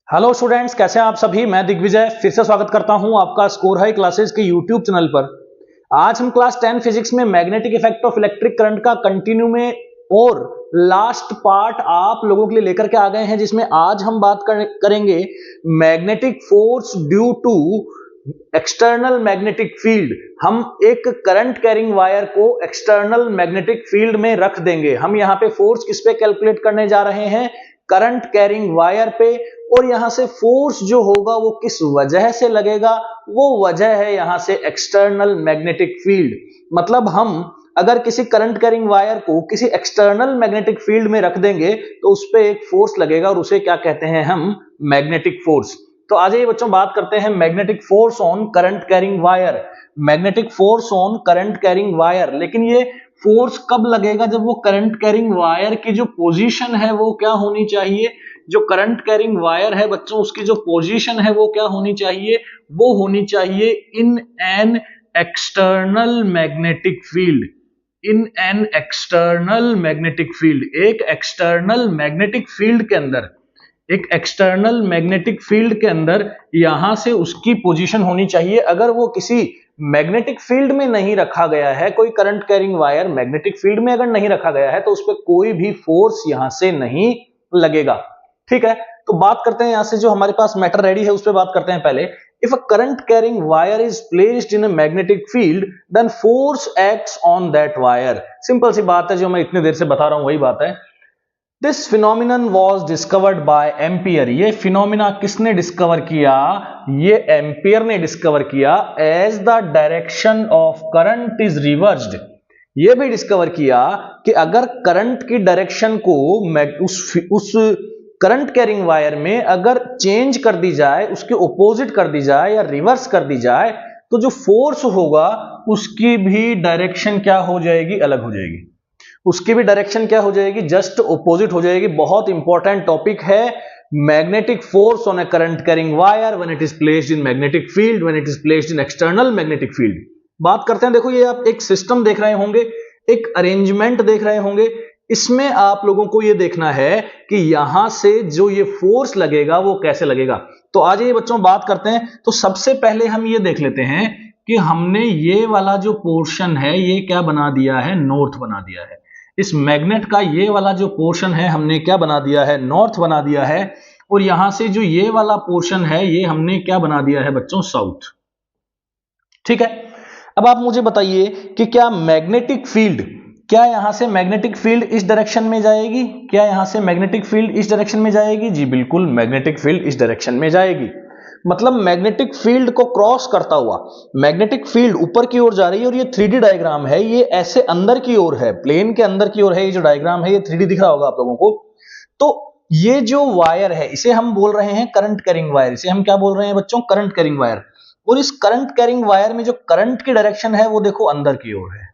Hello students, कैसे हैं आप सभी। मैं दिग्विजय फिर से स्वागत करता हूं आपका स्कोर हाई क्लासेस के यूट्यूब चैनल पर। आज हम क्लास 10 फिजिक्स में magnetic effect of electric current का कंटिन्यू में और लास्ट पार्ट आप लोगों के लिए लेकर के आ गए हैं, जिसमें आज हम बात करेंगे magnetic force due to external magnetic field. हम एक करंट कैरिंग वायर को एक्सटर्नल मैग्नेटिक फील्ड में रख देंगे। हम यहां पे फोर्स किस पे कैलकुलेट करने जा रहे हैं? करंट कैरिंग वायर पे। और यहां से फोर्स जो होगा वो किस वजह से लगेगा? वो वजह है यहां से एक्सटर्नल मैग्नेटिक फील्ड। मतलब हम अगर किसी करंट कैरिंग वायर को किसी एक्सटर्नल मैग्नेटिक फील्ड में रख देंगे तो उस पर एक फोर्स लगेगा और उसे क्या कहते हैं हम? Magnetic force. तो आज ये बच्चों बात करते हैं magnetic force on current carrying wire. Magnetic force on current carrying wire. लेकिन ये फोर्स कब लगेगा? जब वो करंट कैरिंग वायर की जो पोजीशन है वो क्या होनी चाहिए? जो करंट कैरिंग वायर है बच्चों, उसकी जो पोजीशन है वो क्या होनी चाहिए? वो होनी चाहिए in an external magnetic field. In an external magnetic field. एक एक्सटर्नल मैग्नेटिक फील्ड के अंदर, एक एक्सटर्नल मैग्नेटिक फील्ड के अंदर यहां से उसकी पोजीशन होनी चाहिए। अगर वो किसी मैग्नेटिक फील्ड में नहीं रखा गया है, कोई current carrying wire magnetic field में अगर नहीं रखा गया है तो उस पर कोई भी फोर्स यहां से नहीं लगेगा। ठीक है, तो बात करते हैं यहां से जो हमारे पास मैटर रेडी है उस पर बात करते हैं पहले। If a current carrying wire is placed in a magnetic field then force acts on that wire. Simple सी बात है, जो मैं इतनी देर से बता रहा हूं वही बात है। This phenomenon was discovered by Ampere. ये फिनोमिना किसने डिस्कवर किया? ये एम्पियर ने डिस्कवर किया। As the direction of current is reversed. ये भी डिस्कवर किया कि अगर करंट की डायरेक्शन को उस करंट कैरिंग वायर में अगर चेंज कर दी जाए, उसके ऑपोजिट कर दी जाए या रिवर्स कर दी जाए, तो जो फोर्स होगा उसकी भी डायरेक्शन क्या हो जाएगी? अलग हो जाएगी। उसकी भी डायरेक्शन क्या हो जाएगी? जस्ट ऑपोजिट हो जाएगी। बहुत इंपॉर्टेंट टॉपिक है magnetic force on A current carrying wire when it is placed in magnetic field, when it is placed in external magnetic field. बात करते हैं। देखो, ये आप एक सिस्टम देख रहे होंगे, एक अरेंजमेंट देख रहे होंगे। इसमें आप लोगों को ये देखना है कि यहां से जो ये फोर्स लगेगा वो कैसे लगेगा। तो आज ये बच्चों बात करते हैं। तो सबसे पहले हम ये देख लेते हैं कि हमने ये वाला जो पोर्शन है ये क्या बना दिया है? नॉर्थ बना दिया है। इस मैग्नेट का ये वाला जो पोर्शन है हमने क्या बना दिया है? नॉर्थ बना दिया है। और यहां से जो ये वाला पोर्शन है ये हमने क्या बना दिया है बच्चों? साउथ। ठीक है, अब आप मुझे बताइए कि क्या मैग्नेटिक फील्ड, क्या यहां से मैग्नेटिक फील्ड इस डायरेक्शन में जाएगी? क्या यहां से मैग्नेटिक फील्ड इस डायरेक्शन में जाएगी? जी बिल्कुल, मैग्नेटिक फील्ड इस डायरेक्शन में जाएगी। मतलब मैग्नेटिक फील्ड को क्रॉस करता हुआ मैग्नेटिक फील्ड ऊपर की ओर जा रही है। और ये 3D डायग्राम है, ये ऐसे अंदर की ओर है, प्लेन के अंदर की ओर है। ये जो डायग्राम है ये 3D दिख रहा होगा आप लोगों को। तो ये जो वायर है इसे हम बोल रहे हैं करंट कैरिंग वायर। इसे हम क्या बोल रहे हैं बच्चों? Current carrying wire. और इस करंट कैरिंग वायर में जो करंट की डायरेक्शन है वो देखो अंदर की ओर है।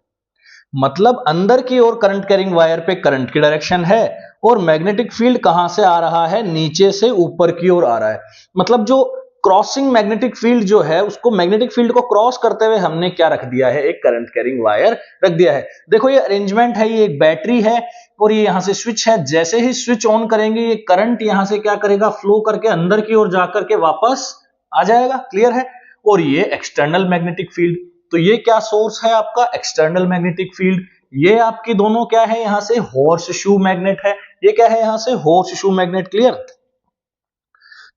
मतलब अंदर की ओर करंट कैरिंग वायर पे करंट की डायरेक्शन है। और मैग्नेटिक फील्ड कहां से आ रहा है? नीचे से ऊपर की ओर आ रहा है। मतलब जो क्रॉसिंग मैग्नेटिक फील्ड जो है, उसको मैग्नेटिक फील्ड को क्रॉस करते हुए हमने क्या रख दिया है? एक करंट कैरिंग वायर रख दिया है। देखो ये अरेंजमेंट है, ये एक बैटरी है और ये यहां से स्विच है। जैसे ही स्विच ऑन करेंगे ये करंट यहां से क्या करेगा? फ्लो करके अंदर की ओर जाकर के वापस आ जाएगा। क्लियर है? और ये एक्सटर्नल मैग्नेटिक फील्ड। तो ये क्या सोर्स है आपका? External magnetic field. ये आपकी दोनों क्या है? यहां से हॉर्स शू मैग्नेट है। ये क्या है? यहां से हॉर्स शू मैग्नेट। क्लियर?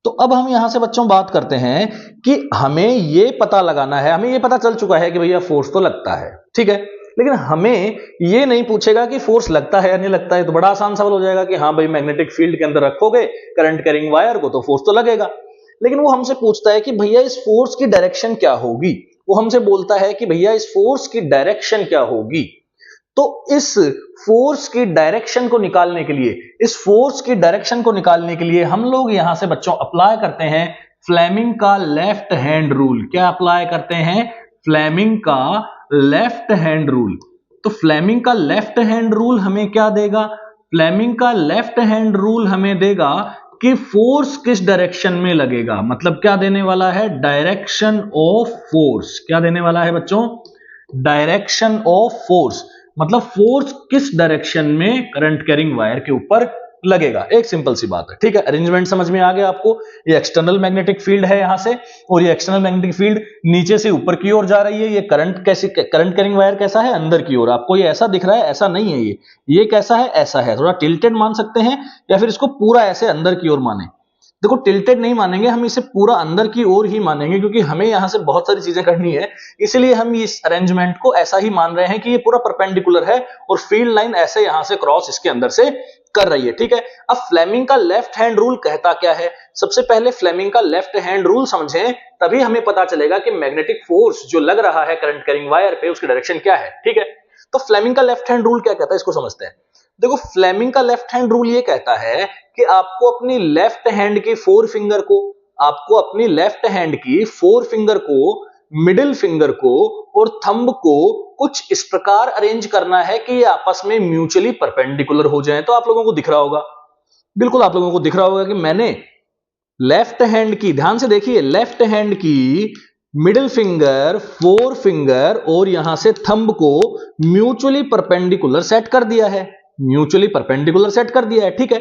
तो अब हम यहां से बच्चों बात करते हैं कि हमें ये पता लगाना है। हमें ये पता चल चुका है कि भैया फोर्स तो लगता है, ठीक है, लेकिन हमें ये नहीं पूछेगा कि फोर्स लगता है या नहीं लगता है। तो बड़ा आसान सवाल हो जाएगा कि हाँ भाई, मैग्नेटिक फील्ड के अंदर रखोगे करंट कैरिंग वायर को तो फोर्स तो लगेगा। लेकिन वो हमसे पूछता है कि भैया इस फोर्स की डायरेक्शन क्या होगी। वो हमसे बोलता है कि भैया इस फोर्स की डायरेक्शन क्या होगी। तो इस फोर्स की डायरेक्शन को निकालने के लिए, इस फोर्स की डायरेक्शन को निकालने के लिए हम लोग यहां से बच्चों अप्लाई करते हैं फ्लेमिंग का लेफ्ट हैंड रूल। क्या अप्लाई करते हैं? फ्लेमिंग का लेफ्ट हैंड रूल। तो फ्लेमिंग का लेफ्ट हैंड रूल हमें क्या देगा? फ्लेमिंग का लेफ्ट हैंड रूल हमें देगा कि फोर्स किस डायरेक्शन में लगेगा। मतलब क्या देने वाला है? Direction of force. क्या देने वाला है बच्चों? Direction of force. मतलब फोर्स किस डायरेक्शन में करंट कैरिंग वायर के ऊपर लगेगा। एक सिंपल सी बात है, ठीक है। अरेंजमेंट समझ में आ गया आपको। ये एक्सटर्नल मैग्नेटिक फील्ड है यहां से, और ये एक्सटर्नल मैग्नेटिक फील्ड नीचे से ऊपर की ओर जा रही है। ये करंट कैरिंग वायर कैसा है, अंदर की ओर। आपको ये ऐसा दिख रहा है, ऐसा नहीं है। ये कैसा है, ऐसा है। थोड़ा टिल्टेड मान सकते हैं, या फिर इसको पूरा ऐसे अंदर की ओर माने। देखो, टिल्टेड नहीं मानेंगे हम, इसे पूरा अंदर की ओर ही मानेंगे, क्योंकि हमें यहां से बहुत सारी चीजें करनी है। इसलिए हम इस अरेंजमेंट को ऐसा ही मान रहे हैं कि ये पूरा परपेंडिकुलर है और फील्ड लाइन ऐसे यहां से क्रॉस इसके अंदर से कर रही है, ठीक है। अब फ्लेमिंग का लेफ्ट हैंड रूल कहता क्या है? सबसे पहले फ्लेमिंग का लेफ्ट हैंड रूल समझें, तभी हमें पता चलेगा कि मैग्नेटिक फोर्स जो लग रहा है करंट कैरिंग वायर पे, उसकी डायरेक्शन क्या है, ठीक है। तो फ्लेमिंग का लेफ्ट हैंड रूल क्या कहता है, इसको समझते हैं। देखो, फ्लेमिंग का लेफ्ट हैंड रूल ये कहता है कि आपको अपनी लेफ्ट हैंड की फोर फिंगर को, मिडिल फिंगर को और थंब को कुछ इस प्रकार अरेंज करना है कि ये आपस में म्यूचुअली परपेंडिकुलर हो जाएं। तो आप लोगों को दिख रहा होगा, बिल्कुल आप लोगों को दिख रहा होगा कि मैंने लेफ्ट हैंड की, ध्यान से देखिए, लेफ्ट हैंड की मिडिल फिंगर, फोर फिंगर और यहां से थंब को म्यूचुअली परपेंडिकुलर सेट कर दिया है। ठीक है।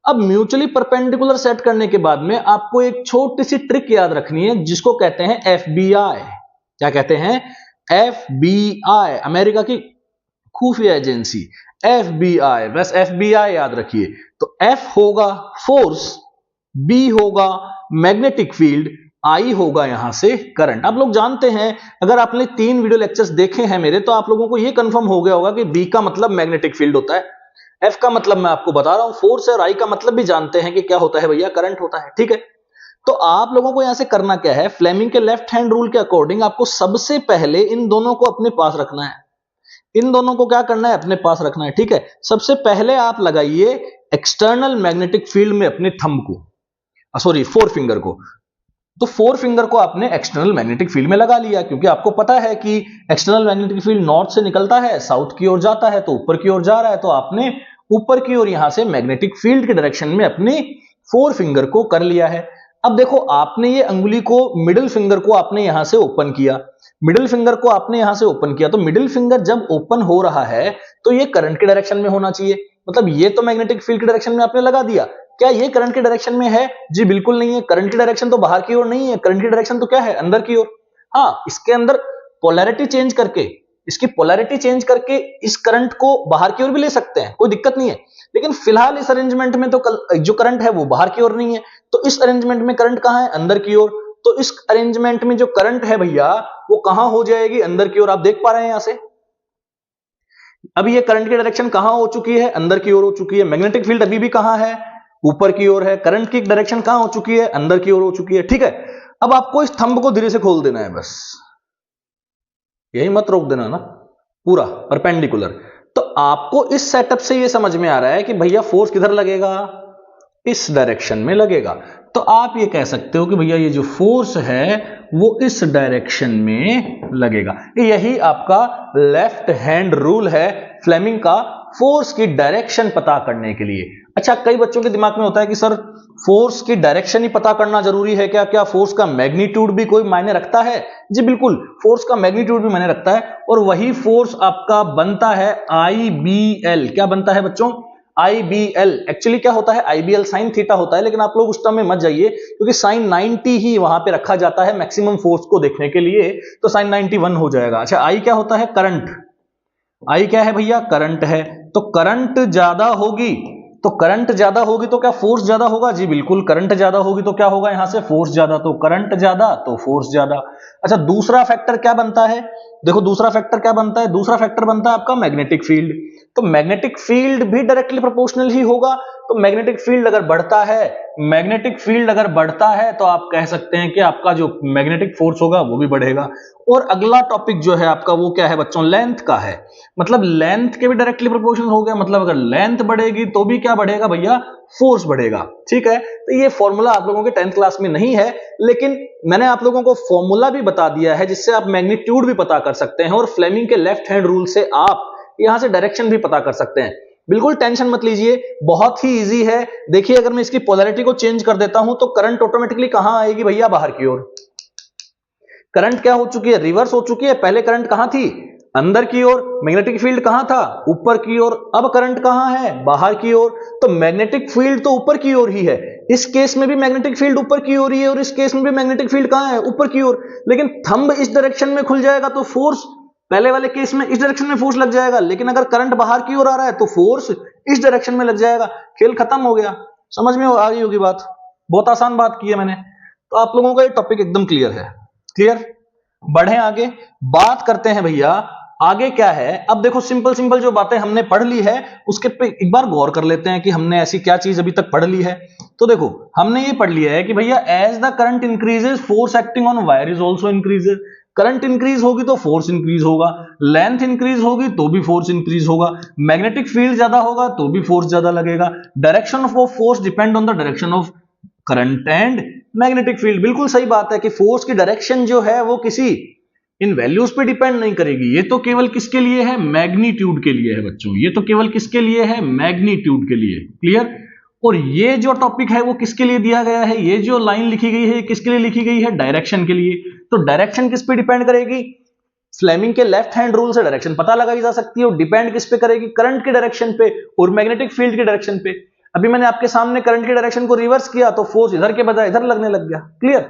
अब म्यूचुअली परपेंडिकुलर सेट करने के बाद में आपको एक छोटी सी ट्रिक याद रखनी है, जिसको कहते हैं FBI। क्या कहते हैं? FBI, अमेरिका की खुफिया एजेंसी FBI। बस FBI याद रखिए। तो F होगा फोर्स, B होगा मैग्नेटिक फील्ड, I होगा यहां से करंट। आप लोग जानते हैं, अगर आपने 3 वीडियो लेक्चर्स देखे हैं मेरे, तो आप लोगों को यह कंफर्म हो गया होगा कि B का मतलब मैग्नेटिक फील्ड होता है, F का मतलब मैं आपको बता रहा हूं फोर्स है, और I का मतलब भी जानते हैं कि क्या होता है भैया, करंट होता है, ठीक है। तो आप लोगों को यहां से करना क्या है, फ्लेमिंग के लेफ्ट हैंड रूल के अकॉर्डिंग आपको सबसे पहले इन दोनों को अपने पास रखना है। इन दोनों को क्या करना है, अपने पास रखना है, ठीक है। सबसे पहले आप लगाइए एक्सटर्नल मैग्नेटिक फील्ड में अपने थंब को, सॉरी फोर फिंगर को। तो फोर फिंगर को आपने एक्सटर्नल मैग्नेटिक फील्ड में लगा लिया, क्योंकि आपको पता है कि एक्सटर्नल मैग्नेटिक फील्ड नॉर्थ से निकलता है, साउथ की ओर जाता है, तो ऊपर की ओर जा रहा है। तो आपने ऊपर की ओर यहां से मैग्नेटिक फील्ड की डायरेक्शन में अपनी फोर फिंगर को कर लिया है। अब देखो, आपने ये अंगुली को, मिडिल फिंगर को आपने यहां से ओपन किया, तो मिडिल फिंगर जब ओपन हो रहा है तो ये करंट के डायरेक्शन में होना चाहिए। मतलब ये तो मैग्नेटिक फील्ड की डायरेक्शन में आपने लगा दिया। क्या ये करंट की डायरेक्शन में है? जी बिल्कुल नहीं है। करंट की डायरेक्शन तो बाहर की ओर नहीं है, करंट की डायरेक्शन तो क्या है, अंदर की ओर। हाँ, इसके अंदर पोलैरिटी चेंज करके, इस करंट को बाहर की ओर भी ले सकते हैं, कोई दिक्कत नहीं है। लेकिन फिलहाल इस अरेंजमेंट में तो जो करंट है वो बाहर की ओर नहीं है, तो इस अरेंजमेंट में करंट कहां है, अंदर की ओर। तो इस अरेंजमेंट में जो करंट है भैया, वो कहां हो जाएगी, अंदर की ओर। आप देख पा रहे हैं यहां से, अब ये करंट की डायरेक्शन कहां हो चुकी है, अंदर की ओर हो चुकी है। मैग्नेटिक फील्ड अभी भी कहां है, ऊपर की ओर है। करंट की डायरेक्शन कहां हो चुकी है, अंदर की ओर हो चुकी है, ठीक है। अब आपको इस थंब को धीरे से खोल देना है, बस यही मत रोक देना ना, पूरा परपेंडिकुलर। तो आपको इस सेटअप से ये समझ में आ रहा है कि भैया फोर्स किधर लगेगा, इस डायरेक्शन में लगेगा। तो आप ये कह सकते हो कि भैया ये जो फोर्स है वो इस डायरेक्शन में लगेगा। यही आपका लेफ्ट हैंड रूल है फ्लेमिंग का, फोर्स की डायरेक्शन पता करने के लिए। अच्छा, कई बच्चों के दिमाग में होता है कि सर फोर्स की डायरेक्शन ही पता करना जरूरी है क्या? क्या फोर्स का मैग्नीट्यूड भी कोई मायने रखता है? जी बिल्कुल, फोर्स का मैग्नीट्यूड भी मायने रखता है, और वही फोर्स आपका बनता है IBL। क्या बनता है बच्चों? IBL। एक्चुअली क्या होता है, IBL साइन थीटा होता है, लेकिन आप लोग उस टर्म में मत जाइए, क्योंकि साइन 90 ही वहां पे रखा जाता है मैक्सिमम फोर्स को देखने के लिए, तो साइन 91 हो जाएगा। अच्छा, I क्या होता है, करंट। I क्या है भैया, करंट है। तो करंट ज्यादा होगी तो क्या फोर्स ज्यादा होगा? जी बिल्कुल, करंट ज्यादा होगी तो क्या होगा, यहां से फोर्स ज्यादा। तो करंट ज्यादा तो फोर्स ज्यादा। अच्छा, दूसरा फैक्टर क्या बनता है? देखो, दूसरा फैक्टर बनता है आपका मैग्नेटिक फील्ड। तो मैग्नेटिक फील्ड भी डायरेक्टली प्रोपोर्शनल ही होगा। तो मैग्नेटिक फील्ड अगर बढ़ता है तो आप कह सकते हैं कि आपका जो मैग्नेटिक फोर्स होगा वो भी बढ़ेगा। और अगला टॉपिक जो है आपका, वो क्या है बच्चों, लेंथ का है। मतलब लेंथ के भी डायरेक्टली प्रोपोर्शनल हो गया। मतलब अगर लेंथ बढ़ेगी तो भी क्या बढ़ेगा भैया, फोर्स बढ़ेगा, ठीक है। तो ये फॉर्मूला आप लोगों के 10th क्लास में नहीं है, लेकिन मैंने आप लोगों को फॉर्मूला भी बता दिया है, जिससे आप मैग्नीट्यूड भी पता कर सकते हैं, और फ्लेमिंग के लेफ्ट हैंड रूल से आप यहां से डायरेक्शन भी पता कर सकते हैं। बिल्कुल टेंशन मत लीजिए, बहुत ही इजी है। देखिए, अगर मैं इसकी पोलैरिटी को चेंज कर देता हूं तो करंट ऑटोमेटिकली कहां आएगी भैया, बाहर की ओर। करंट क्या हो चुकी है, रिवर्स हो चुकी है। पहले करंट कहां थी, अंदर की ओर मैग्नेटिक फील्ड कहां था, ऊपर की ओर। अब करंट कहां है, बाहर की ओर। तो मैग्नेटिक फील्ड तो ऊपर की ओर ही है, इस केस में भी मैग्नेटिक फील्ड ऊपर की ओर ही है, और इस केस में भी मैग्नेटिक फील्ड कहां है, ऊपर की ओर। लेकिन थंब इस डायरेक्शन में खुल जाएगा तो फोर्स पहले वाले केस में इस डायरेक्शन में फोर्स लग जाएगा, लेकिन अगर करंट बाहर की ओर आ रहा है तो फोर्स इस डायरेक्शन में लग जाएगा। खेल खत्म हो गया। समझ में आ गई होगी बात, बहुत आसान बात की है मैंने। तो आप लोगों का ये टॉपिक एकदम क्लियर है। क्लियर, बढ़े आगे, बात करते हैं भैया आगे क्या है। अब देखो सिंपल सिंपल जो बातें हमने पढ़ ली है उसके पे एक बार गौर कर लेते हैं कि हमने ऐसी क्या चीज अभी तक पढ़ ली है। तो देखो हमने ये पढ़ लिया है कि भैया as the current increases force acting on wire is also increases. Current increase होगी तो फोर्स इंक्रीज होगा, लेंथ इंक्रीज होगी तो भी फोर्स इंक्रीज होगा, मैग्नेटिक फील्ड ज्यादा होगा तो भी फोर्स ज्यादा लगेगा। Direction of force depend on the direction of current and magnetic field. बिल्कुल सही बात है कि फोर्स की डायरेक्शन जो है वो किसी इन वैल्यूज पे डिपेंड नहीं करेगी। ये तो केवल किसके लिए है, मैग्नीट्यूड के लिए है बच्चों। ये तो केवल किसके लिए है, मैग्नीट्यूड के लिए। क्लियर। और ये जो टॉपिक है वो किसके लिए दिया गया है, ये जो लाइन लिखी गई है किसके लिए लिखी गई है, डायरेक्शन के लिए। तो डायरेक्शन किस पे डिपेंड करेगी, फ्लेमिंग के लेफ्ट हैंड रूल से डायरेक्शन पता लगाई जा सकती है, और डिपेंड किस पे करेगी, करंट की डायरेक्शन पे और मैग्नेटिक फील्ड की डायरेक्शन पे। अभी मैंने आपके सामने करंट की डायरेक्शन को रिवर्स किया तो फोर्स इधर के बजाय इधर लगने लग गया। क्लियर।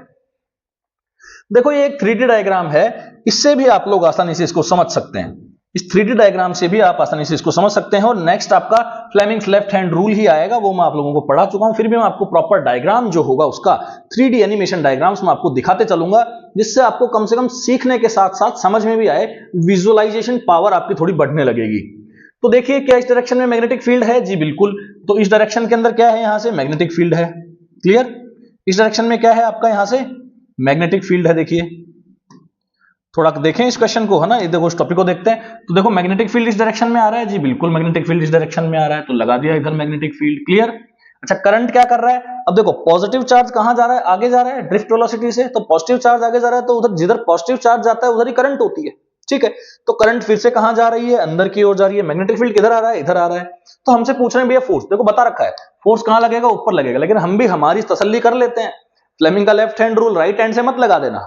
देखो ये एक 3D डायग्राम है, इससे भी आप लोग आसानी से इसको समझ सकते हैं। इस 3D डायग्राम से भी आप आसानी से इसको समझ सकते हैं। और नेक्स्ट आपका फ्लेमिंग्स लेफ्ट हैंड रूल ही आएगा, वो मैं आप लोगों को पढ़ा चुका हूं। फिर भी मैं आपको प्रॉपर डायग्राम जो होगा उसका 3D एनिमेशन डायग्राम्स मैं आपको दिखाते चलूंगा, जिससे आपको कम से कम सीखने के साथ साथ समझ में भी आए, विजुअलाइजेशन पावर आपकी थोड़ी बढ़ने लगेगी। तो देखिए क्या इस डायरेक्शन में मैग्नेटिक फील्ड है, जी बिल्कुल। तो इस डायरेक्शन के अंदर क्या है, यहां से मैग्नेटिक फील्ड है। क्लियर। इस डायरेक्शन में क्या है आपका, यहां से मैग्नेटिक फील्ड है। देखिए थोड़ा देखें इस क्वेश्चन को, है ना, ये देखो इस टॉपिक को देखते हैं। तो देखो मैग्नेटिक फील्ड इस डायरेक्शन में आ रहा है, जी बिल्कुल मैग्नेटिक फील्ड इस डायरेक्शन में आ रहा है, तो लगा दिया इधर मैग्नेटिक फील्ड। क्लियर। अच्छा करंट क्या कर रहा है, अब देखो पॉजिटिव चार्ज कहां जा रहा है, आगे जा रहा है ड्रिफ्ट वेलोसिटी से। तो पॉजिटिव चार्ज आगे जा रहा है तो उधर जिधर पॉजिटिव चार्ज जाता है उधर ही करंट होती है। ठीक है। तो करंट फिर से कहां जा रही है, अंदर की ओर जा रही है। मैग्नेटिक फील्ड किधर आ रहा है, इधर आ रहा है। तो हमसे पूछ रहे हैं भैया फोर्स, देखो बता रखा है फोर्स कहां लगेगा, ऊपर लगेगा। लेकिन हम भी हमारी तसल्ली कर लेते हैं, फ्लेमिंग का left hand rule right hand से मत लगा देना।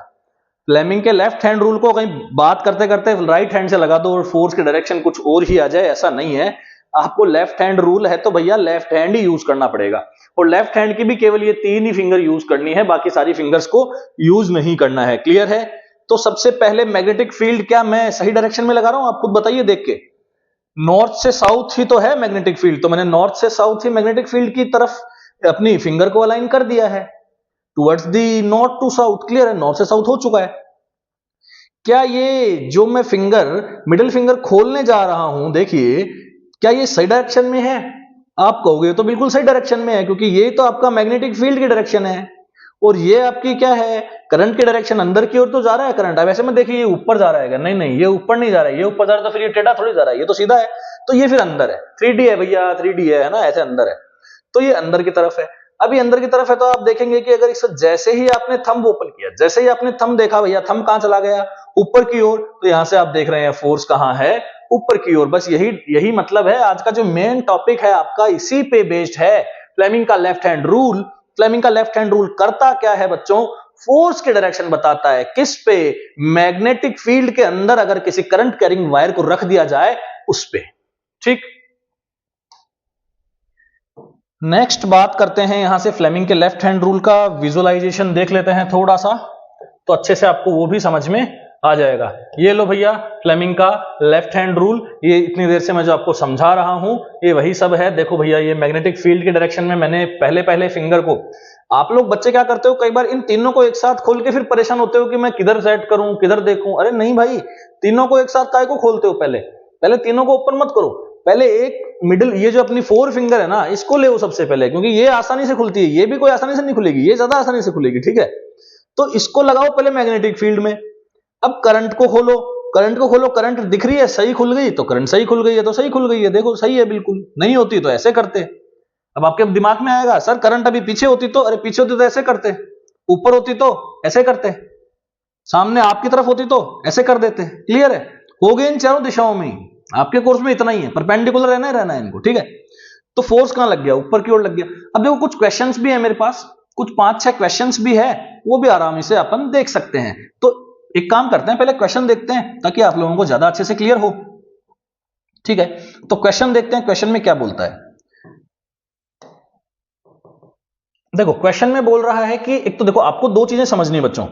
फ्लेमिंग के लेफ्ट हैंड रूल को कहीं बात करते करते राइट हैंड से लगा दो और फोर्स की डायरेक्शन कुछ और ही आ जाए, ऐसा नहीं है। आपको लेफ्ट हैंड रूल है तो भैया लेफ्ट हैंड ही यूज करना पड़ेगा, और लेफ्ट हैंड की भी केवल ये 3 ही फिंगर यूज करनी है, बाकी सारी फिंगर्स को यूज नहीं करना है। क्लियर है। तो सबसे पहले मैग्नेटिक फील्ड क्या मैं सही डायरेक्शन में लगा रहा हूं, आप खुद बताइए देख के। नॉर्थ से साउथ ही तो है मैग्नेटिक फील्ड, तो मैंने नॉर्थ से साउथ ही मैग्नेटिक फील्ड की तरफ अपनी फिंगर को अलाइन कर दिया है, towards the north to south. Clear है, नॉर्थ से साउथ हो चुका है। क्या ये जो मैं फिंगर मिडिल फिंगर खोलने जा रहा हूं, देखिए क्या ये सही डायरेक्शन में है, आप कहोगे तो बिल्कुल सही डायरेक्शन में है, क्योंकि ये तो आपका मैग्नेटिक फील्ड की डायरेक्शन है, और ये आपकी क्या है, करंट की डायरेक्शन। अंदर की ओर तो जा रहा है करंट। अब ऐसे में देखिए ये ऊपर जा रहा है, नहीं नहीं ये ऊपर नहीं जा रहा है, ये ऊपर जा रहा है तो फिर ये टेढ़ा थोड़ी जा रहा है, ये तो सीधा है। तो ये फिर अंदर है, 3D है भैया, 3D है ना, ऐसे अंदर है। तो ये अंदर की तरफ है। अभी अंदर की तरफ है तो आप देखेंगे कि अगर इसे जैसे ही आपने थंब ओपन किया, जैसे ही आपने थंब देखा भैया, थंब कहां चला गया, ऊपर की ओर। तो यहां से आप देख रहे हैं फोर्स कहां है, ऊपर की ओर। बस यही मतलब है आज का जो मेन टॉपिक है आपका, इसी पे बेस्ड है फ्लेमिंग का लेफ्ट हैंड रूल। फ्लेमिंग का लेफ्ट हैंड रूल करता क्या है बच्चों, फोर्स की डायरेक्शन बताता है। किस पे, मैग्नेटिक फील्ड के अंदर अगर किसी करंट कैरिंग वायर को रख दिया जाए उस पे। ठीक। नेक्स्ट बात करते हैं यहां से फ्लेमिंग के लेफ्ट हैंड रूल का विजुअलाइजेशन देख लेते हैं थोड़ा सा, तो अच्छे से आपको वो भी समझ में आ जाएगा। ये लो भैया फ्लेमिंग का लेफ्ट हैंड रूल, ये इतनी देर से मैं जो आपको समझा रहा हूं ये वही सब है। देखो भैया ये मैग्नेटिक फील्ड की डायरेक्शन में मैंने पहले फिंगर को, आप लोग बच्चे क्या करते हो कई बार इन तीनों को एक साथ खोल के फिर परेशान होते हो कि मैं किधर सेट करूं, किधर देखूं। अरे नहीं भाई, तीनों को एक साथ काय को खोलते हो, पहले तीनों को ओपन मत करो, पहले एक मिडिल ये जो अपनी 4 फिंगर है ना इसको ले सबसे पहले, क्योंकि ये आसानी से खुलती है, ये भी कोई आसानी से नहीं खुलेगी, ये ज्यादा आसानी से खुलेगी। ठीक है। तो इसको लगाओ पहले मैग्नेटिक फील्ड में। अब करंट को खोलो, करंट दिख रही है, सही खुल गई तो करंट सही खुल गई है, तो सही खुल गई है, देखो सही है बिल्कुल। नहीं होती तो ऐसे करते। अब आपके दिमाग में आएगा सर करंट अभी पीछे होती तो, अरे पीछे होती तो ऐसे करते, ऊपर होती तो ऐसे करते, सामने आपकी तरफ होती तो ऐसे कर देते। क्लियर है, हो गए इन चारों दिशाओं में। आपके कोर्स में इतना ही है, परपेंडिकुलर रहना है इनको। ठीक है। तो फोर्स कहां लग गया, ऊपर की ओर लग गया। अब देखो कुछ क्वेश्चंस भी है मेरे पास, कुछ 5-6 क्वेश्चंस भी है, वो भी आराम से अपन देख सकते हैं। तो एक काम करते हैं, पहले क्वेश्चन देखते हैं ताकि आप लोगों को ज्यादा अच्छे से क्लियर हो। ठीक है, तो क्वेश्चन देखते हैं, क्वेश्चन में क्या बोलता है। देखो क्वेश्चन में बोल रहा है कि एक तो देखो आपको दो चीजें समझनी है बच्चों,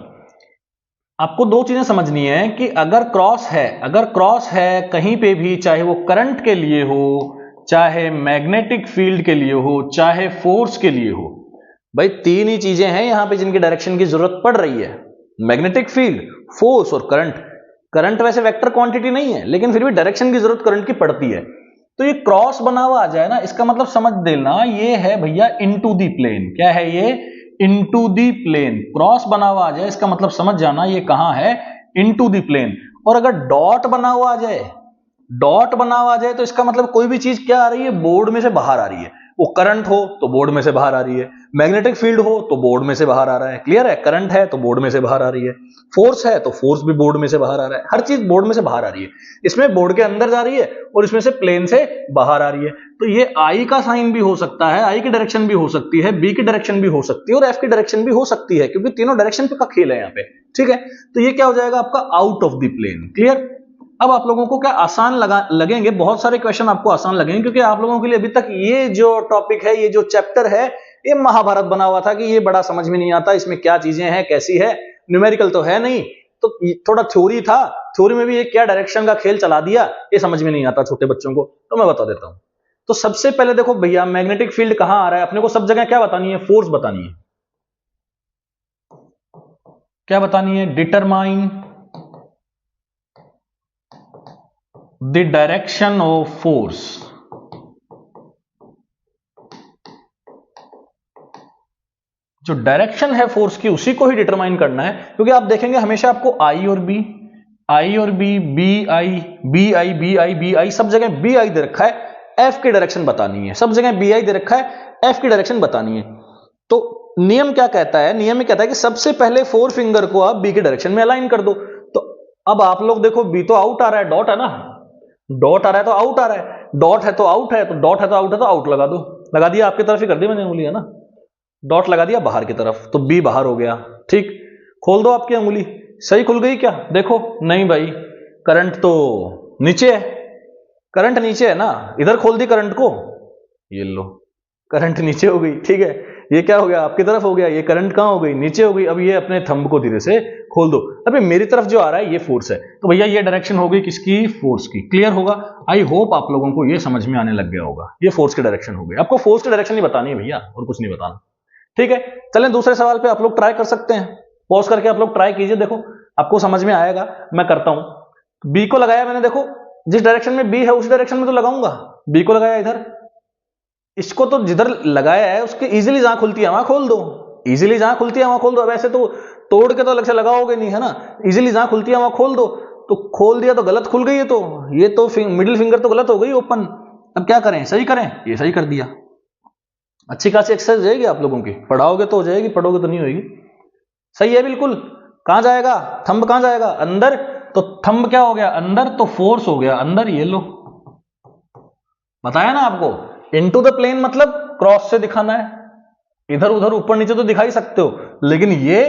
आपको दो चीजें समझनी है कि अगर क्रॉस है कहीं पे भी, चाहे वो करंट के लिए हो, चाहे मैग्नेटिक फील्ड के लिए हो, चाहे फोर्स के लिए हो, भाई तीन ही चीजें हैं यहां पे जिनकी डायरेक्शन की जरूरत पड़ रही है, मैग्नेटिक फील्ड, फोर्स और करंट। करंट वैसे वेक्टर क्वांटिटी नहीं है, लेकिन फिर भी डायरेक्शन की जरूरत करंट की पड़ती है। तो ये क्रॉस बना हुआ आ जाए ना, इसका मतलब समझ देना ये है भैया इनटू दी प्लेन। क्या है ये? Into the plane. क्रॉस बना हुआ आ जाए इसका मतलब समझ जाना ये कहां है? Into the plane. और अगर डॉट बना हुआ आ जाए, डॉट बना हुआ आ जाए तो इसका मतलब कोई भी चीज क्या आ रही है? बोर्ड में से बाहर आ रही है। वो करंट हो तो बोर्ड में से बाहर आ रही है, मैग्नेटिक फील्ड हो तो बोर्ड में से बाहर आ रहा है। क्लियर है? करंट है तो बोर्ड में से बाहर आ रही है, फोर्स है तो फोर्स भी बोर्ड में से बाहर आ रहा है, हर चीज बोर्ड में से बाहर आ रही है। इसमें बोर्ड के अंदर जा रही है और इसमें से प्लेन से बाहर आ रही है। तो ये आई का साइन भी हो सकता है, आई की डायरेक्शन भी हो सकती है, बी की डायरेक्शन भी हो सकती है और एफ की डायरेक्शन भी हो सकती है, क्योंकि तीनों डायरेक्शन का खेल है यहाँ पे। ठीक है, तो ये क्या हो जाएगा आपका? Out of the plane. Clear? अब आप लोगों को क्या आसान लगेंगे, बहुत सारे क्वेश्चन आपको आसान लगेंगे, क्योंकि आप लोगों के लिए अभी तक ये जो टॉपिक है, ये जो चैप्टर है, ये महाभारत बना हुआ था कि ये बड़ा समझ में नहीं आता, इसमें क्या चीजें हैं, कैसी है, न्यूमेरिकल तो है नहीं, तो थोड़ा थ्योरी था, थ्योरी में भी ये क्या डायरेक्शन का खेल चला दिया, ये समझ में नहीं आता छोटे बच्चों को। तो मैं बता देता हूं। तो सबसे पहले देखो भैया, मैग्नेटिक फील्ड कहां आ रहा है अपने को? सब जगह क्या बतानी है? फोर्स बतानी है। क्या बतानी है? Determine the direction of force. जो डायरेक्शन है फोर्स की उसी को ही डिटरमाइन करना है, क्योंकि आप देखेंगे हमेशा आपको आई और बी, बी आई सब जगह बी आई दे रखा है, एफ की डायरेक्शन बतानी है। सब जगह बी आई दे रखा है, एफ की डायरेक्शन बतानी है। तो नियम क्या कहता है? नियम में कहता है कि सबसे पहले फोर फिंगर को आप बी की डायरेक्शन में अलाइन कर दो। तो अब आप लोग देखो, बी तो आउट आ रहा है, डॉट है ना, डॉट आ रहा है तो आउट आ रहा है, डॉट है तो आउट है, तो डॉट है तो आउट है, तो आउट लगा दो। लगा दिया, आपकी तरफ ही कर दी मैंने उंगली, है ना, डॉट लगा दिया बाहर की तरफ, तो बी बाहर हो गया। ठीक, खोल दो आपकी उंगली, सही खुल गई क्या? देखो, नहीं भाई, करंट तो नीचे है, करंट नीचे है ना, इधर खोल दी करंट को, ये लो, करंट नीचे हो गई। ठीक है, ये क्या हो गया? आपकी तरफ हो गया, ये करंट कहां हो गई? नीचे हो गई। अब ये अपने थंब को धीरे से खोल दो। अबे मेरी तरफ जो आ रहा है ये फोर्स है, तो भैया ये डायरेक्शन हो गई किसकी? फोर्स की। क्लियर होगा? आई होप आप लोगों को ये समझ में आने लग गया होगा, ये फोर्स की डायरेक्शन हो गई। आपको फोर्स की डायरेक्शन ही बतानी है भैया, और कुछ नहीं बताना। ठीक है, चलें दूसरे सवाल पे आप लोग ट्राई कर सकते हैं, पॉज करके आप लोग ट्राई कीजिए, देखो आपको समझ में आएगा। मैं करता हूं, बी को लगाया मैंने, देखो जिस डायरेक्शन में बी है उस डायरेक्शन में तो लगाऊंगा। बी को लगाया इधर, इसको तो जिधर लगाया है उसके इजीली जहां खुलती है वहां खोल दो, इजीली जहां खुलती है वहां खोल दो। वैसे तो तोड़ के तो अलग से लगाओगे नहीं, है ना, इजीली जहां खुलती है वहां खोल दो। तो खोल दिया तो गलत खुल गई है, तो ये तो मिडिल फिंगर तो गलत हो गई ओपन। अब क्या करें? सही करें? ये सही कर दिया। अच्छी खासी एक्सरसाइज हो जाएगी आप लोगों की, पढ़ाओगे तो हो जाएगी, पढ़ोगे तो नहीं होगी। सही है बिल्कुल। कहां जाएगा थंब? कहां जाएगा? अंदर। तो थंब क्या हो गया? अंदर, तो फोर्स हो गया अंदर। ये लो, बताया ना आपको, इनटू द प्लेन मतलब क्रॉस से दिखाना है, इधर उधर ऊपर नीचे तो दिखा ही सकते हो, लेकिन ये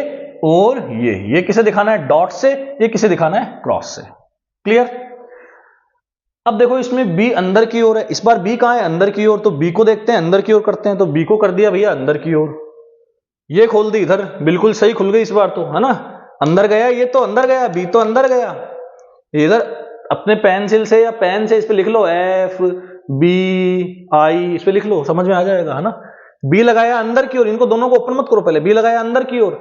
और ये किसे दिखाना है? डॉट से। ये किसे दिखाना है? क्रॉस से। क्लियर? अब देखो इसमें बी अंदर की ओर है, इस बार बी कहां है? अंदर की ओर। तो बी को देखते हैं, अंदर की ओर करते हैं, तो बी को कर दिया भैया अंदर की ओर। ये खोल दी इधर, बिल्कुल सही खुल गई इस बार तो, है ना, अंदर गया, ये तो अंदर गया, बी तो अंदर गया। इधर अपने पेंसिल से या पेन से इस पे लिख लो एफ बी आई, इस पे लिख लो, समझ में आ जाएगा, है ना। बी लगाया अंदर की ओर, इनको दोनों को ओपन मत करो, पहले बी लगाया अंदर की ओर,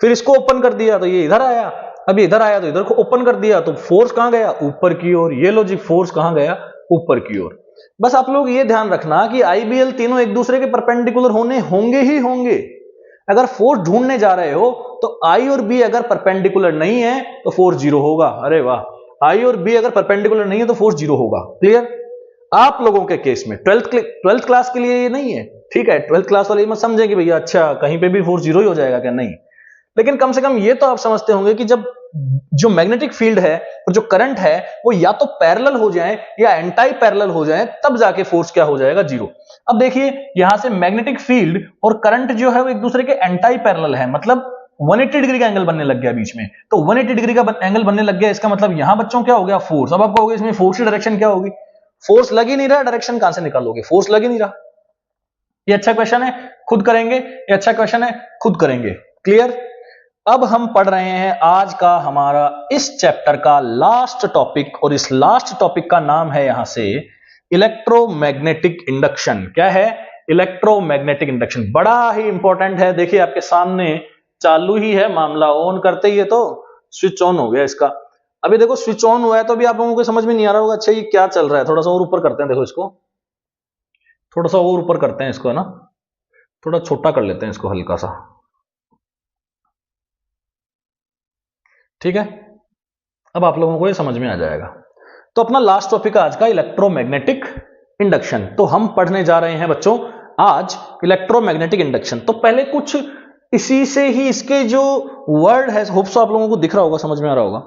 फिर इसको ओपन कर दिया तो ये इधर आया, अब इधर आया तो इधर को ओपन कर दिया, तो फोर्स कहां गया? ऊपर की ओर। ये लो जी, फोर्स कहां गया? ऊपर की ओर। बस आप लोग ये ध्यान रखना कि आईबीएल तीनों एक दूसरे के परपेंडिकुलर होंगे ही होंगे। अगर फोर्स ढूंढने जा रहे हो तो आई और बी अगर परपेंडिकुलर नहीं है तो फोर्स जीरो होगा। अरे वाह, आई और बी अगर परपेंडिकुलर नहीं है तो फोर्स जीरो होगा। क्लियर? आप लोगों के केस में ट्वेल्थ क्लास के लिए ये नहीं है, ठीक है, ट्वेल्थ क्लास वाले मत समझे कि भैया अच्छा कहीं पे भी फोर्स जीरो ही हो जाएगा क्या, नहीं, लेकिन कम से कम ये तो आप समझते होंगे कि जब जो मैग्नेटिक फील्ड है और जो करंट है वो या तो पैरेलल हो जाए या एंटाई पैरेलल हो जाए, तब जाके फोर्स क्या हो जाएगा? जीरो। अब देखिए यहां से मैग्नेटिक फील्ड और करंट जो है वो एक दूसरे के एंटाई पैरेलल है, मतलब 180 डिग्री का एंगल बनने लग गया बीच में। तो 180 डिग्री का एंगल बनने लग गया, इसका मतलब यहां बच्चों क्या हो गया, फोर्स। अब आप कहोगे इसमें फोर्स की डायरेक्शन क्या होगी, फोर्स लग ही नहीं रहा, डायरेक्शन कहां से निकालोगे, फोर्स लग ही नहीं रहा। ये अच्छा क्वेश्चन है, खुद करेंगे, ये अच्छा क्वेश्चन है, खुद करेंगे। क्लियर। अब हम पढ़ रहे हैं आज का हमारा इस चैप्टर का लास्ट टॉपिक, और इस लास्ट टॉपिक का नाम है यहां से इलेक्ट्रोमैग्नेटिक इंडक्शन। क्या है, इलेक्ट्रोमैग्नेटिक इंडक्शन। बड़ा ही इंपॉर्टेंट है, देखिए आपके सामने चालू ही है मामला, ऑन करते ही है तो स्विच ऑन हो गया इसका। अभी देखो स्विच ऑन हुआ है तो अभी आप लोगों को समझ में नहीं आ रहा होगा, अच्छा ये क्या चल रहा है। थोड़ा सा और ऊपर करते हैं, देखो इसको थोड़ा सा और ऊपर करते हैं इसको, है ना, थोड़ा छोटा कर लेते हैं इसको हल्का सा, ठीक है। अब आप लोगों को ये समझ में आ जाएगा। तो अपना लास्ट टॉपिक आज का इलेक्ट्रोमैग्नेटिक इंडक्शन। तो हम पढ़ने जा रहे हैं बच्चों आज इलेक्ट्रोमैग्नेटिक इंडक्शन। तो पहले कुछ इसी से ही इसके जो वर्ड है, होप सो आप लोगों को दिख रहा होगा, समझ में आ रहा होगा,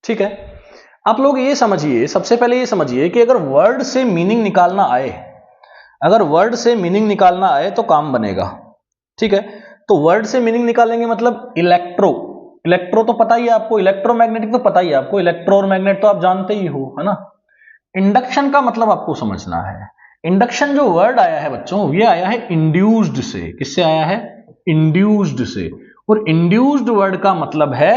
ठीक है। आप लोग ये समझिए, सबसे पहले ये समझिए कि अगर वर्ड से मीनिंग निकालना आए, अगर वर्ड से मीनिंग निकालना आए तो काम बनेगा, ठीक है। तो वर्ड से मीनिंग निकालेंगे, मतलब इलेक्ट्रो, इलेक्ट्रो तो पता ही है आपको, इलेक्ट्रोमैग्नेटिक तो पता ही है आपको, इलेक्ट्रो और मैग्नेट तो आप जानते ही हो, है ना। इंडक्शन का मतलब आपको समझना है। इंडक्शन जो वर्ड आया है बच्चों, ये आया है इंड्यूस्ड से। किससे आया है, इंड्यूस्ड से। और इंड्यूस्ड वर्ड का मतलब है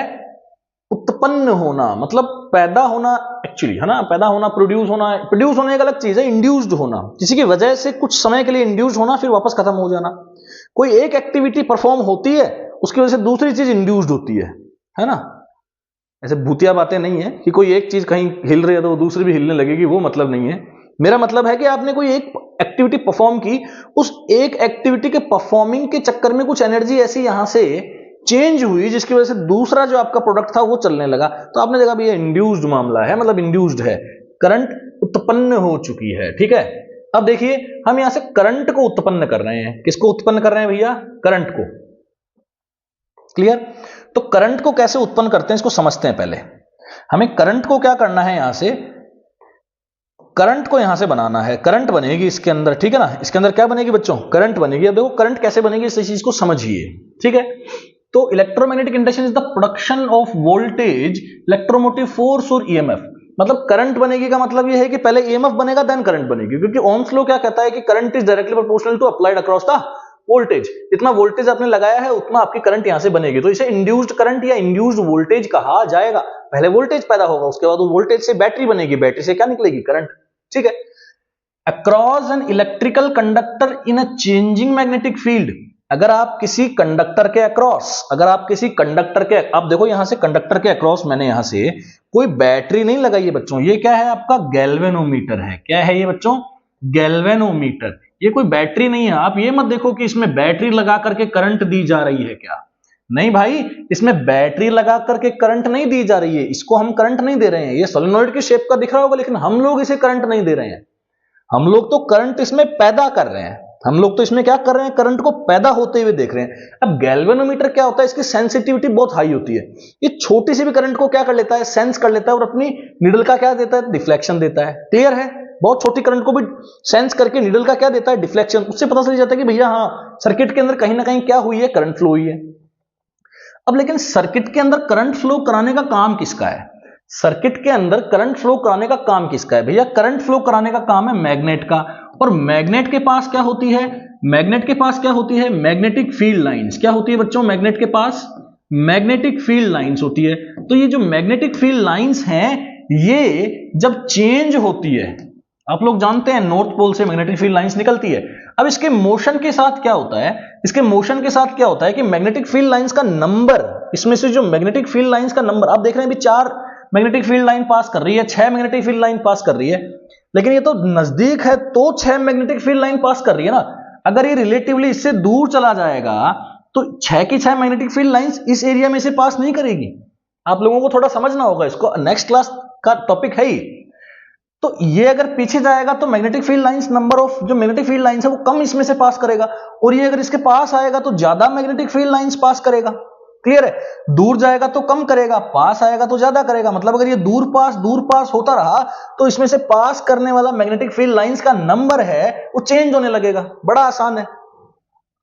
उत्पन्न होना, मतलब पैदा होना एक्चुअली, है ना। पैदा होना, प्रोड्यूस होना, प्रोड्यूस होने एक अलग चीज है, इंड्यूस्ड होना, किसी की वजह से कुछ समय के लिए इंड्यूस होना, फिर वापस खत्म हो जाना। कोई एक एक्टिविटी परफॉर्म होती है, उसकी वजह से दूसरी चीज इंड्यूस्ड होती है ना। ऐसे भूतिया बातें नहीं है कि कोई एक चीज कहीं हिल रही है तो दूसरी भी हिलने लगेगी, वो मतलब नहीं है। मेरा मतलब है कि आपने कोई एक एक्टिविटी परफॉर्म की, उस एक एक्टिविटी के परफॉर्मिंग के चक्कर में कुछ एनर्जी ऐसी यहां से चेंज हुई जिसकी वजह से दूसरा जो आपका प्रोडक्ट था वो चलने लगा। तो आपने देखा भी ये इंड्यूस्ड मामला है, मतलब इंड्यूस्ड है, करंट उत्पन्न हो चुकी है, ठीक है। अब देखिए हम यहां से करंट को उत्पन्न कर रहे हैं। किसको उत्पन्न कर रहे हैं भैया, करंट को। क्लियर। तो करंट को कैसे उत्पन्न करते हैं इसको समझते हैं। पहले हमें करंट को क्या करना है, यहां से करंट को यहां से बनाना है। करंट बनेगी इसके अंदर, ठीक है ना। इसके अंदर क्या बनेगी बच्चों, करंट बनेगी। अब देखो करंट कैसे बनेगी, इस चीज को समझिए, ठीक है। तो electromagnetic induction is the production of voltage, electromotive force और ईएमएफ। मतलब करंट बनेगी का मतलब यह है कि पहले ईएमएफ बनेगा देन करंट बनेगी, क्योंकि ओम्स लॉ क्या कहता है कि current is directly proportional to applied across the voltage. जितना वोल्टेज आपने लगाया है उतना आपकी करंट यहां से बनेगी। तो इसे इंड्यूस्ड करंट या इंड्यूस्ड वोल्टेज कहा जाएगा। पहले वोल्टेज पैदा होगा, उसके बाद वो वोल्टेज से बैटरी बनेगी, बैटरी से क्या निकलेगी, करंट, ठीक है। Across an electrical conductor in a changing magnetic field. अगर आप किसी कंडक्टर के अक्रॉस, अगर आप किसी कंडक्टर के, आप देखो यहां से कंडक्टर के अक्रॉस मैंने यहां से कोई बैटरी नहीं लगाई है बच्चों, ये क्या है आपका गैल्वेनोमीटर है। क्या है ये बच्चों, गैल्वेनोमीटर। ये कोई बैटरी नहीं है। आप ये मत देखो कि इसमें बैटरी लगा करके करंट दी जा रही है, क्या नहीं भाई, इसमें बैटरी लगा करके करंट नहीं दी जा रही है, इसको हम करंट नहीं दे रहे हैं। ये सोलेनॉइड की शेप का दिख रहा होगा, लेकिन हम लोग इसे करंट नहीं दे रहे हैं, हम लोग तो करंट इसमें पैदा कर रहे हैं। हम लोग तो इसमें क्या कर रहे हैं, करंट को पैदा होते हुए देख रहे हैं। अब गैल्वेनोमीटर क्या होता है, इसकी सेंसिटिविटी बहुत हाई होती है। ये छोटी सी भी करंट को क्या कर लेता है, सेंस कर लेता है, और अपनी नीडल का क्या देता है, डिफ्लेक्शन देता है। क्लियर है, बहुत छोटी करंट को भी सेंस करके नीडल का क्या देता है, डिफ्लेक्शन। उससे पता चल जाता है कि भैया हाँ सर्किट के अंदर कहीं ना कहीं क्या हुई है, करंट फ्लो हुई है। अब लेकिन सर्किट के अंदर करंट फ्लो कराने का काम किसका है, सर्किट के अंदर करंट फ्लो कराने का काम किसका है भैया, करंट फ्लो कराने का काम है मैग्नेट का। और मैग्नेट के पास क्या होती है, मैग्नेट के पास क्या होती है, मैग्नेटिक फील्ड लाइंस। क्या होती है बच्चों, मैग्नेट के पास मैग्नेटिक फील्ड लाइंस होती है। तो ये जो मैग्नेटिक फील्ड लाइंस हैं, ये जब चेंज होती है, आप लोग जानते हैं नॉर्थ पोल से मैग्नेटिक फील्ड लाइंस निकलती है। अब इसके मोशन के साथ क्या होता है, इसके मोशन के साथ क्या होता है कि मैग्नेटिक फील्ड लाइंस का नंबर, इसमें से जो मैग्नेटिक फील्ड लाइंस का नंबर आप देख रहे हैं अभी 4 मैग्नेटिक फील्ड लाइन पास कर रही है, 6 मैग्नेटिक फील्ड लाइन पास कर रही है, लेकिन ये तो नजदीक है तो 6 मैग्नेटिक फील्ड लाइन पास कर रही है ना। अगर ये रिलेटिवली इससे दूर चला जाएगा तो 6 की 6 मैग्नेटिक फील्ड लाइंस इस एरिया में से पास नहीं करेगी। आप लोगों को थोड़ा समझना होगा इसको, नेक्स्ट क्लास का टॉपिक है ही। तो ये अगर पीछे जाएगा तो magnetic field lines, number of जो मैग्नेटिक फील्ड लाइंस है वो कम इसमें से पास करेगा, और ये अगर इसके पास आएगा तो ज्यादा मैग्नेटिक फील्ड लाइंस पास करेगा। क्लियर है, दूर जाएगा तो कम करेगा, पास आएगा तो ज्यादा करेगा। मतलब अगर ये दूर पास होता रहा तो इसमें से पास करने वाला मैग्नेटिक फील्ड लाइंस का नंबर है वो चेंज होने लगेगा। बड़ा आसान है,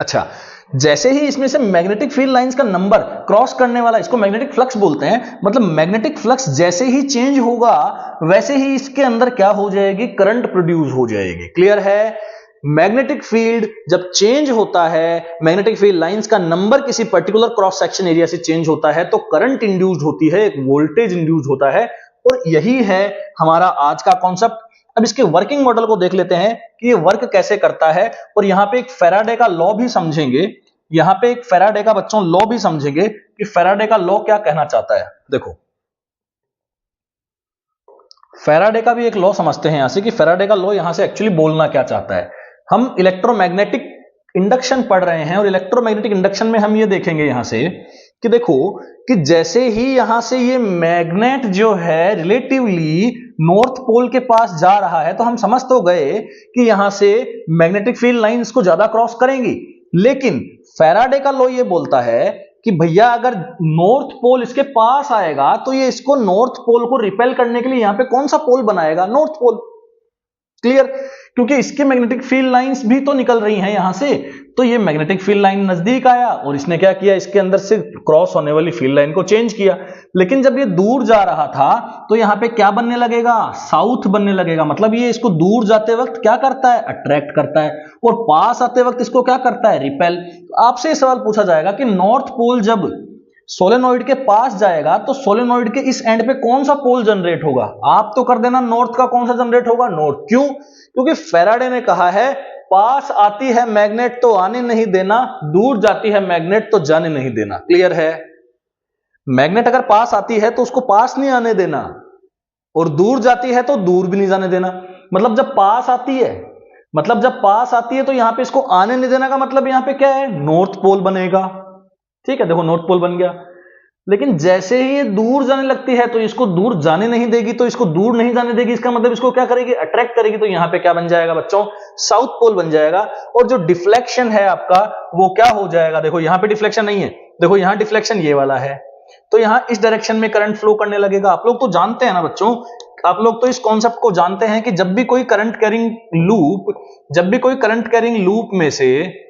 अच्छा, जैसे ही इसमें से मैग्नेटिक फील्ड लाइंस का नंबर क्रॉस करने वाला, इसको मैग्नेटिक फ्लक्स बोलते हैं, मतलब मैग्नेटिक फ्लक्स जैसे ही चेंज होगा वैसे ही इसके अंदर क्या हो जाएगी, करंट प्रोड्यूस हो जाएगी। क्लियर है? मैग्नेटिक फील्ड जब चेंज होता है, मैग्नेटिक फील्ड लाइंस का नंबर किसी पर्टिकुलर क्रॉस सेक्शन एरिया से चेंज होता है तो करंट इंड्यूस्ड होती है, एक वोल्टेज इंड्यूस्ड होता है, और यही है हमारा आज का कॉन्सेप्ट। अब इसके वर्किंग मॉडल को देख लेते हैं कि ये वर्क कैसे करता है, और यहां पे एक फैराडे का लॉ भी समझेंगे, यहां पे एक फैराडे का बच्चों लॉ भी समझेंगे कि फैराडे का लॉ क्या कहना चाहता है। देखो, फैराडे का भी एक लॉ समझते हैं यहां से कि फैराडे का लॉ यहां से एक्चुअली बोलना क्या चाहता है। हम इलेक्ट्रोमैग्नेटिक इंडक्शन पढ़ रहे हैं, और इलेक्ट्रोमैग्नेटिक इंडक्शन में हम ये देखेंगे यहां से कि देखो कि जैसे ही यहां से ये मैग्नेट जो है रिलेटिवली नॉर्थ पोल के पास जा रहा है, तो हम समझ तो गए कि यहां से मैग्नेटिक फील्ड लाइंस को ज्यादा क्रॉस करेंगी, लेकिन फैराडे का लॉ ये बोलता है कि भैया अगर नॉर्थ पोल इसके पास आएगा तो ये इसको नॉर्थ पोल को रिपेल करने के लिए यहां पे कौन सा पोल बनाएगा, नॉर्थ पोल। क्लियर? क्योंकि इसके मैग्नेटिक फील्ड लाइंस भी तो निकल रही हैं यहां से, तो ये मैग्नेटिक फील्ड लाइन नजदीक आया और इसने क्या किया, इसके अंदर से क्रॉस होने वाली फील्ड लाइन को चेंज किया। लेकिन जब ये दूर जा रहा था तो यहां पे क्या बनने लगेगा, साउथ बनने लगेगा। मतलब ये इसको दूर जाते वक्त क्या करता है, अट्रैक्ट करता है, और पास आते वक्त इसको क्या करता है, रिपेल। तो आपसे ये सवाल पूछा जाएगा कि नॉर्थ पोल जब सोलेनॉइड के पास जाएगा तो सोलेनॉइड के इस एंड पे कौन सा पोल जनरेट होगा। आप तो कर देना नॉर्थ का कौन सा जनरेट होगा, नॉर्थ। क्यों? क्योंकि फैराडे ने कहा है पास आती है मैग्नेट तो आने नहीं देना, दूर जाती है मैग्नेट तो जाने नहीं देना। क्लियर है? मैग्नेट अगर पास आती है तो उसको पास नहीं आने देना, और दूर जाती है तो दूर भी नहीं जाने देना। मतलब जब पास आती है, तो यहां पे इसको आने नहीं देना का मतलब यहां पे क्या है, नॉर्थ पोल बनेगा। ठीक है, देखो नॉर्थ पोल बन गया। लेकिन जैसे ही ये दूर जाने लगती है तो इसको दूर जाने नहीं देगी, तो इसको दूर नहीं जाने देगी, इसका मतलब इसको क्या करेगी, अट्रैक्ट करेगी। तो यहां पे क्या बन जाएगा बच्चों, साउथ पोल बन जाएगा। और जो डिफ्लेक्शन है आपका वो क्या हो जाएगा, देखो यहां पे डिफ्लेक्शन नहीं है, देखो यहां डिफ्लेक्शन ये वाला है, तो यहां इस डायरेक्शन में करंट फ्लो करने लगेगा। आप लोग तो जानते हैं ना बच्चों, आप लोग तो इस कॉन्सेप्ट को जानते हैं कि जब भी कोई करंट कैरिंग लूप में से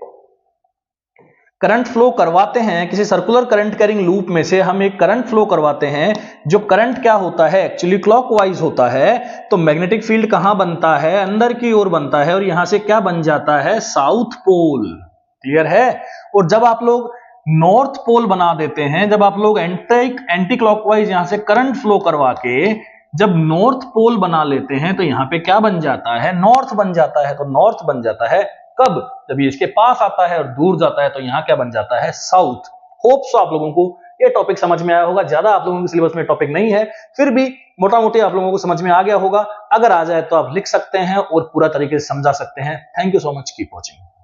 करंट फ्लो करवाते हैं, किसी सर्कुलर करंट कैरिंग लूप में से हम एक करंट फ्लो करवाते हैं, जो करंट क्या होता है, एक्चुअली क्लॉकवाइज होता है, तो मैग्नेटिक फील्ड कहां बनता है, अंदर की ओर बनता है, और यहां से क्या बन जाता है, साउथ पोल। क्लियर है? और जब आप लोग नॉर्थ पोल बना देते हैं, जब आप लोग एंटी क्लॉकवाइज यहां से करंट फ्लो करवा के जब नॉर्थ पोल बना लेते हैं, तो यहां पे क्या बन जाता है, नॉर्थ बन जाता है। तो नॉर्थ बन जाता है कब, जब ये इसके पास आता है, और दूर जाता है तो यहां क्या बन जाता है, साउथ। होप सो आप लोगों को ये टॉपिक समझ में आया होगा। ज्यादा आप लोगों के सिलेबस में टॉपिक नहीं है, फिर भी मोटा मोटी आप लोगों को समझ में आ गया होगा। अगर आ जाए तो आप लिख सकते हैं और पूरा तरीके से समझा सकते हैं। Thank you so much, keep watching.